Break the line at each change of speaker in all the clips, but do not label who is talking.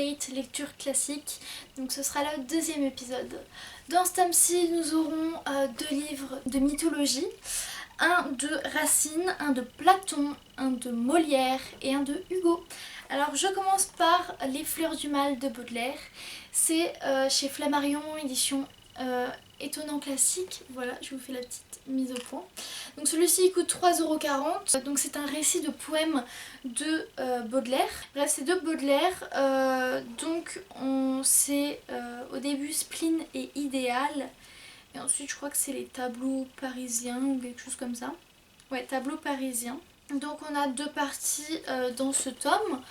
Update lecture classique. Donc ce sera le deuxième épisode. Dans ce tome-ci, nous aurons deux livres de mythologie. Un de Racine, un de Platon, un de Molière et un de Hugo. Alors je commence par Les Fleurs du Mal de Baudelaire. C'est chez Flammarion, édition étonnant classique. Voilà, je vous fais la petite mise au point. Donc celui-ci il coûte 3,40 €. Donc c'est un récit de poèmes de Baudelaire. Bref, c'est de Baudelaire. Donc c'est au début Spleen et Idéal. Et ensuite je crois que c'est les tableaux parisiens ou quelque chose comme ça. Ouais, tableaux parisiens. Donc on a deux parties dans ce tome.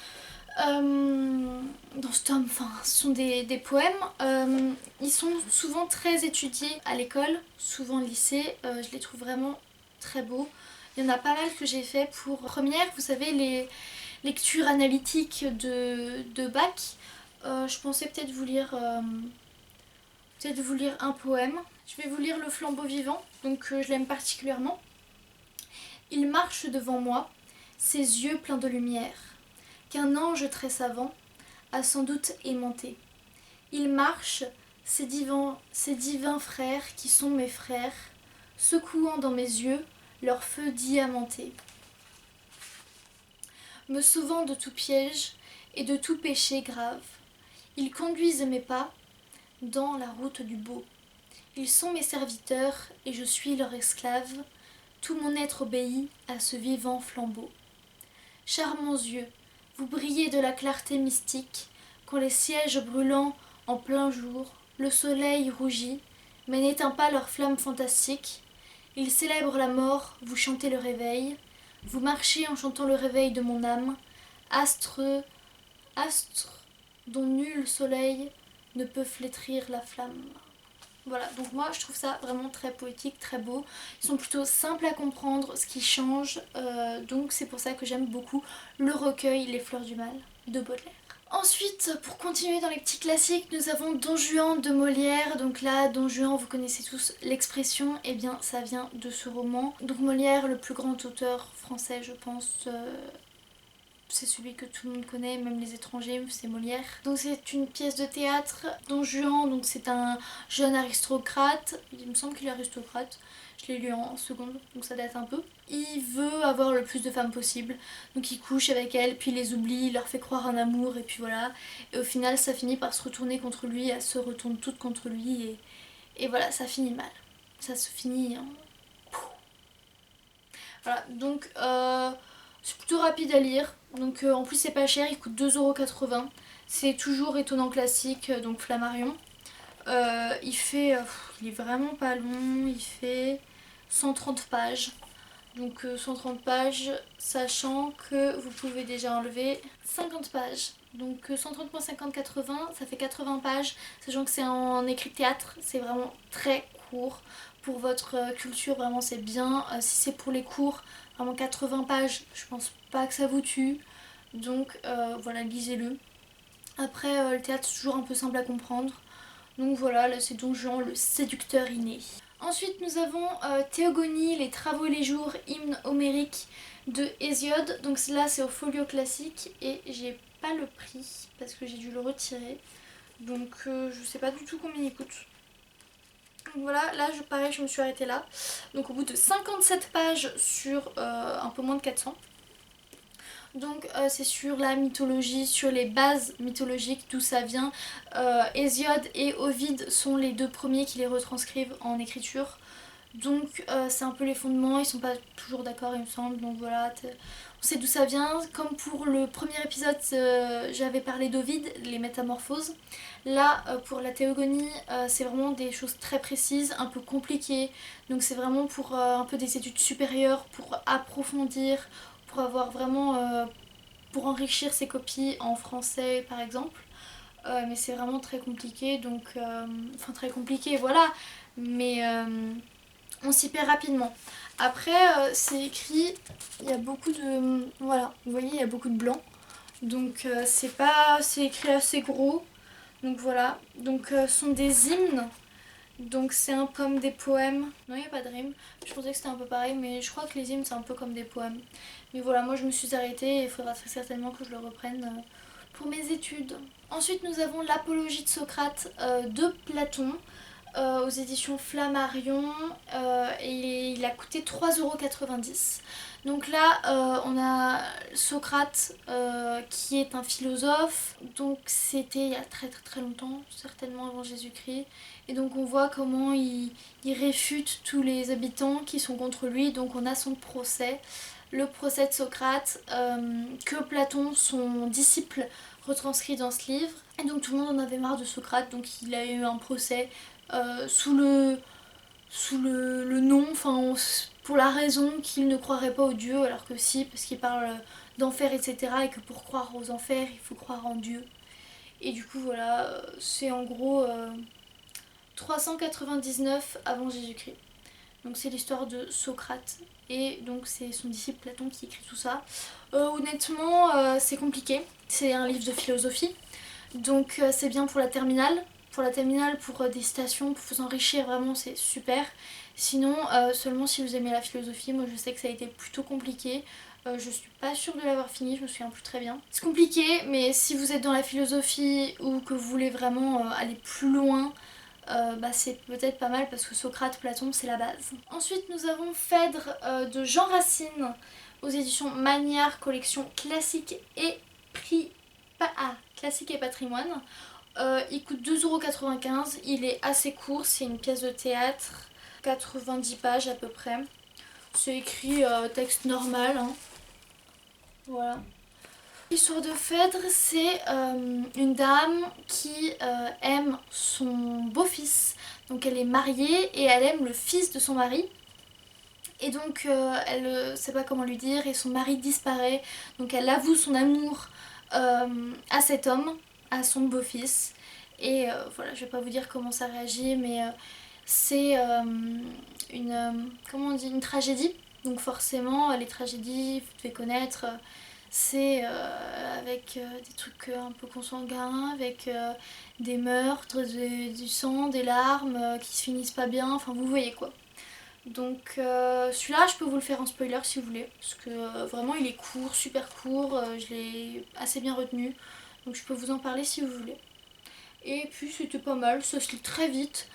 Enfin, ce sont des poèmes. Ils sont souvent très étudiés à l'école, souvent au lycée. Je les trouve vraiment très beaux. Il y en a pas mal que j'ai fait pour première, vous savez, les lectures analytiques de bac. Je pensais peut-être vous lire un poème. Je vais vous lire Le Flambeau Vivant, donc je l'aime particulièrement. Il marche devant moi, ses yeux pleins de lumière, qu'un ange très savant a sans doute aimanté. Il marche, ces divins frères qui sont mes frères, secouant dans mes yeux leur feu diamanté. Me sauvant de tout piège et de tout péché grave, ils conduisent mes pas dans la route du beau. Ils sont mes serviteurs et je suis leur esclave, tout mon être obéit à ce vivant flambeau. Charmants yeux, vous brillez de la clarté mystique, quand les sièges brûlants en plein jour, le soleil rougit, mais n'éteint pas leur flamme fantastique. Ils célèbrent la mort, vous chantez le réveil, vous marchez en chantant le réveil de mon âme, astre dont nul soleil ne peut flétrir la flamme. Voilà, donc moi je trouve ça vraiment très poétique, très beau. Ils sont plutôt simples à comprendre, ce qui change, donc c'est pour ça que j'aime beaucoup le recueil Les Fleurs du Mal de Baudelaire. Ensuite, pour continuer dans les petits classiques, nous avons Don Juan de Molière. Donc là, Don Juan, vous connaissez tous l'expression, et bien ça vient de ce roman. Donc Molière, le plus grand auteur français, je pense, c'est celui que tout le monde connaît, même les étrangers, c'est Molière. Donc c'est une pièce de théâtre. Don Juan, donc c'est un jeune aristocrate, il me semble qu'il est aristocrate, je l'ai lu en seconde, donc ça date un peu. Il veut avoir le plus de femmes possible, donc il couche avec elles, puis il les oublie, il leur fait croire un amour, et puis voilà. Et au final ça finit par se retourner contre lui, elles se retournent toutes contre lui, et voilà, ça finit mal. Ça se finit en... Voilà, donc c'est plutôt rapide à lire. Donc en plus c'est pas cher, il coûte 2,80 €. C'est toujours étonnant classique, donc Flammarion. Il est vraiment pas long, il fait 130 pages. Donc 130 pages, sachant que vous pouvez déjà enlever 50 pages. Donc 130 moins 50, 80, ça fait 80 pages, sachant que c'est en écrit de théâtre, c'est vraiment très court. Pour votre culture, vraiment c'est bien. Si c'est pour les cours, vraiment 80 pages, je pense pas que ça vous tue. Donc voilà, lisez-le. Après, le théâtre c'est toujours un peu simple à comprendre. Donc voilà, là c'est Don Juan, le séducteur inné. Ensuite nous avons Théogonie, les travaux et les jours, hymne homérique de Hésiode. Donc là c'est au folio classique et j'ai pas le prix parce que j'ai dû le retirer. Donc je sais pas du tout combien il coûte. Donc voilà, là pareil je me suis arrêtée là. Donc au bout de 57 pages sur un peu moins de 400. Donc c'est sur la mythologie, sur les bases mythologiques, d'où ça vient. Hésiode et Ovide sont les deux premiers qui les retranscrivent en écriture. Donc c'est un peu les fondements, ils sont pas toujours d'accord il me semble, donc voilà, on sait d'où ça vient. Comme pour le premier épisode, j'avais parlé d'Ovide, les métamorphoses. Là, pour la Théogonie, c'est vraiment des choses très précises, un peu compliquées. Donc c'est vraiment pour un peu des études supérieures, pour approfondir, pour avoir vraiment, pour enrichir ses copies en français par exemple. Mais c'est vraiment très compliqué, donc, enfin très compliqué, voilà, mais on s'y perd rapidement. Après, c'est écrit, il y a beaucoup de, voilà, vous voyez, il y a beaucoup de blanc, donc c'est écrit assez gros, donc voilà, donc ce sont des hymnes. Donc c'est un peu comme des poèmes. Non, il n'y a pas de rime. Je pensais que c'était un peu pareil, mais je crois que les hymnes c'est un peu comme des poèmes. Mais voilà, moi je me suis arrêtée et il faudra très certainement que je le reprenne. pour mes études. Ensuite nous avons l'Apologie de Socrate de Platon aux éditions Flammarion et il a coûté 3,90 €. Donc là on a Socrate qui est un philosophe, donc c'était il y a très longtemps, certainement avant Jésus-Christ, et donc on voit comment il réfute tous les habitants qui sont contre lui. Donc on a son procès, le procès de Socrate que Platon, son disciple, retranscrit dans ce livre. Et donc tout le monde en avait marre de Socrate, donc il a eu un procès sous le nom, enfin pour la raison qu'il ne croirait pas aux dieux, alors que si, parce qu'il parle d'enfer, etc. Et que pour croire aux enfers, il faut croire en Dieu. Et du coup voilà, c'est en gros 399 avant Jésus-Christ. Donc c'est l'histoire de Socrate. Et donc c'est son disciple Platon qui écrit tout ça. Honnêtement, c'est compliqué. C'est un livre de philosophie. Donc c'est bien pour la terminale. Pour des citations, pour vous enrichir, vraiment c'est super. Sinon, seulement si vous aimez la philosophie, moi je sais que ça a été plutôt compliqué. Je suis pas sûre de l'avoir fini, je me souviens plus très bien. C'est compliqué, mais si vous êtes dans la philosophie ou que vous voulez vraiment aller plus loin, c'est peut-être pas mal parce que Socrate, Platon, c'est la base. Ensuite, nous avons Phèdre de Jean Racine aux éditions Magnard, collection classique et classique et patrimoine. Il coûte 2,95 €. Il est assez court, c'est une pièce de théâtre, 90 pages à peu près. C'est écrit texte normal, hein. Voilà. L'histoire de Phèdre, c'est une dame qui aime son beau-fils. Donc elle est mariée et elle aime le fils de son mari. Et donc elle ne sait pas comment lui dire et son mari disparaît. Donc elle avoue son amour à cet homme, à son beau-fils. Et voilà, je vais pas vous dire comment ça réagit, mais c'est une tragédie. Donc forcément, les tragédies, vous devez connaître, c'est avec des trucs un peu consanguins, avec des meurtres, du sang, des larmes qui se finissent pas bien, enfin vous voyez quoi. Donc celui-là je peux vous le faire en spoiler si vous voulez, parce que vraiment il est court, super court, je l'ai assez bien retenu, donc je peux vous en parler si vous voulez. Et puis c'était pas mal, ça se lit très vite,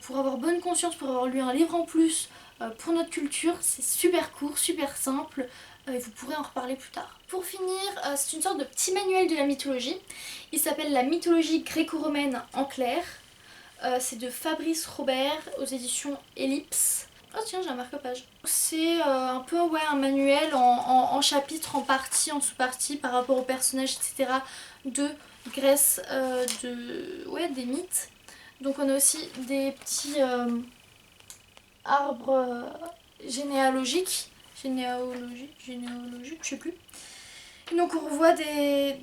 pour avoir bonne conscience, pour avoir lu un livre en plus, pour notre culture, c'est super court, super simple, et vous pourrez en reparler plus tard. Pour finir, c'est une sorte de petit manuel de la mythologie, il s'appelle La mythologie gréco-romaine en clair, c'est de Fabrice Robert aux éditions Ellipse. Oh tiens, j'ai un marque-page. C'est un peu un manuel en chapitres, en parties, en sous-parties par rapport aux personnages, etc. de Grèce, des mythes. Donc on a aussi des petits arbres généalogiques, je sais plus. Et donc on revoit des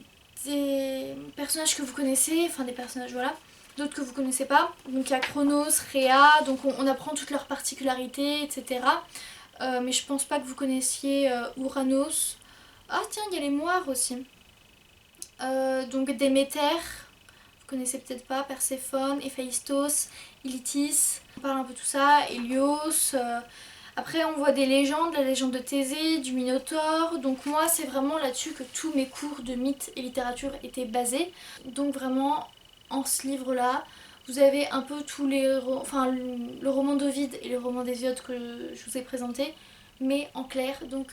personnages que vous connaissez, enfin des personnages voilà, d'autres que vous connaissez pas. Donc il y a Chronos, Rhea, donc on apprend toutes leurs particularités, etc. Mais je pense pas que vous connaissiez Ouranos. Ah tiens, il y a les moires aussi. Donc Déméter, vous connaissez peut-être pas, Perséphone, Héphaïstos, Ilytis, on parle un peu de tout ça, Hélios. Après on voit des légendes, la légende de Thésée, du Minotaure. Donc moi c'est vraiment là-dessus que tous mes cours de mythes et littérature étaient basés. Donc vraiment en ce livre-là, vous avez un peu tous les le roman d'Ovide et le roman d'Hésiode que je vous ai présenté, mais en clair, donc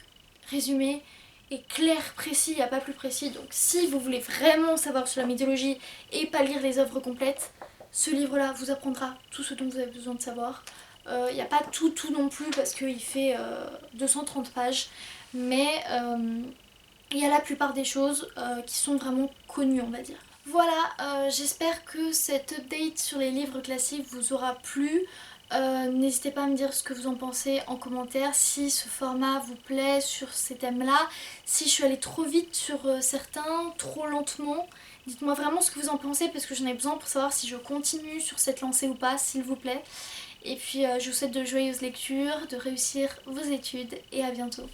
résumé et clair, précis, il n'y a pas plus précis. Donc si vous voulez vraiment savoir sur la mythologie et pas lire les œuvres complètes, ce livre-là vous apprendra tout ce dont vous avez besoin de savoir. Il n'y a pas tout non plus parce qu'il fait 230 pages, mais il y a la plupart des choses qui sont vraiment connues, on va dire. Voilà, j'espère que cette update sur les livres classiques vous aura plu. N'hésitez pas à me dire ce que vous en pensez en commentaire, si ce format vous plaît sur ces thèmes-là, si je suis allée trop vite sur certains, trop lentement. Dites-moi vraiment ce que vous en pensez parce que j'en ai besoin pour savoir si je continue sur cette lancée ou pas, s'il vous plaît. Et puis je vous souhaite de joyeuses lectures, de réussir vos études et à bientôt.